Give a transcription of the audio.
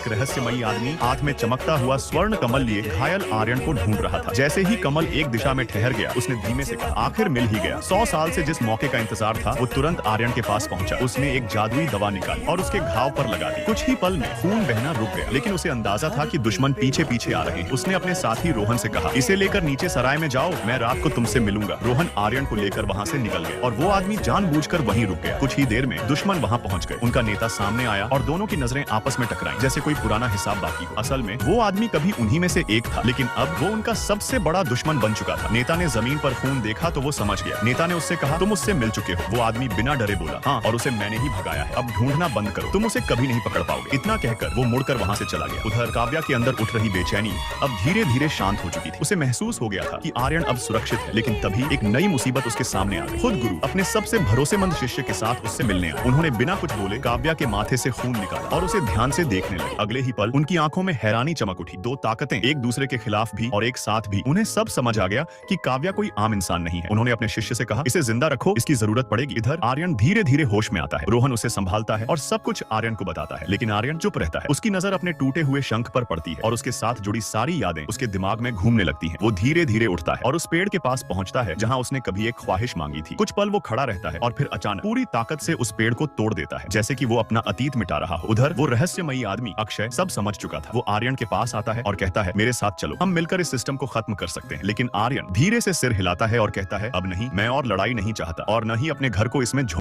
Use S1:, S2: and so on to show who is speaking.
S1: रहस्यमयी आदमी हाथ में चमकता हुआ स्वर्ण कमल लिए घायल आर्यन को ढूंढ रहा था। जैसे ही कमल एक दिशा में ठहर गया, उसने धीमे से कहा, आखिर मिल ही गया। 100 साल से जिस मौके का इंतजार था, वो तुरंत आर्यन के पास पहुंचा। उसने एक जादुई दवा निकाली और उसके घाव पर लगा दी। कुछ ही पल में खून बहना रुक गया, लेकिन उसे अंदाजा था कि दुश्मन पीछे पीछे आ रहे हैं। उसने अपने साथी रोहन से कहा, इसे लेकर नीचे सराय में जाओ, मैं रात को तुमसे मिलूंगा। रोहन आर्यन को लेकर वहाँ से निकल गया और वो आदमी जानबूझकर वहीं रुक गया। कुछ ही देर में दुश्मन वहाँ पहुंच गए। उनका नेता सामने आया और दोनों की नजरें आपस में टकराई, जैसे कोई पुराना हिसाब बाकी हो। असल में वो आदमी कभी उन्हीं में से एक था, लेकिन अब वो उनका सबसे बड़ा दुश्मन बन चुका था। नेता ने जमीन पर खून देखा तो वो समझ गया। नेता ने उससे कहा, तुम उससे मिल चुके हो। वो आदमी बिना डरे बोला, हाँ, और उसे मैंने ही भगाया है। अब ढूंढना बंद करो, तुम उसे कभी नहीं पकड़ पाओगे। इतना कहकर वो मुड़कर वहाँ से चला गया। उधर काव्या के अंदर उठ रही बेचैनी अब धीरे धीरे शांत हो चुकी थी। उसे महसूस हो गया था कि आर्यन अब सुरक्षित है, लेकिन तभी एक नई मुसीबत उसके सामने आ गई। खुद गुरु अपने सबसे भरोसेमंद शिष्य के साथ उससे मिलने आए। उन्होंने बिना कुछ बोले काव्या के माथे से खून निकाला और उसे ध्यान से देखने लगे। अगले ही पल उनकी आंखों में हैरानी चमक उठी। दो ताकतें एक दूसरे के खिलाफ भी और एक साथ भी। उन्हें सब समझ आ गया कि काव्या कोई आम इंसान नहीं है। उन्होंने अपने शिष्य से कहा, इसे जिंदा रखो, इसकी जरूरत पड़ेगी। इधर आर्यन धीरे धीरे होश में आता है। रोहन उसे संभालता है और सब कुछ आर्यन को बताता है, लेकिन आर्यन चुप रहता है। उसकी नजर अपने टूटे हुए शंख पर पड़ती है और उसके साथ जुड़ी सारी यादें उसके दिमाग में घूमने लगती हैं। वो धीरे धीरे उठता है और उस पेड़ के पास पहुंचता है जहां उसने कभी एक ख्वाहिश मांगी थी। कुछ पल वो खड़ा रहता है और फिर अचानक पूरी ताकत से उस पेड़ को तोड़ देता है, जैसे कि वो अपना अतीत मिटा रहा हो। उधर वो रहस्यमयी आदमी अक्षय सब समझ चुका था। वो आर्यन के पास आता है और कहता है, मेरे साथ चलो, हम मिलकर इस सिस्टम को खत्म कर सकते हैं। लेकिन आर्यन धीरे से सिर हिलाता है और कहता है, अब नहीं, मैं और लड़ाई नहीं चाहता और न ही अपने घर को इसमें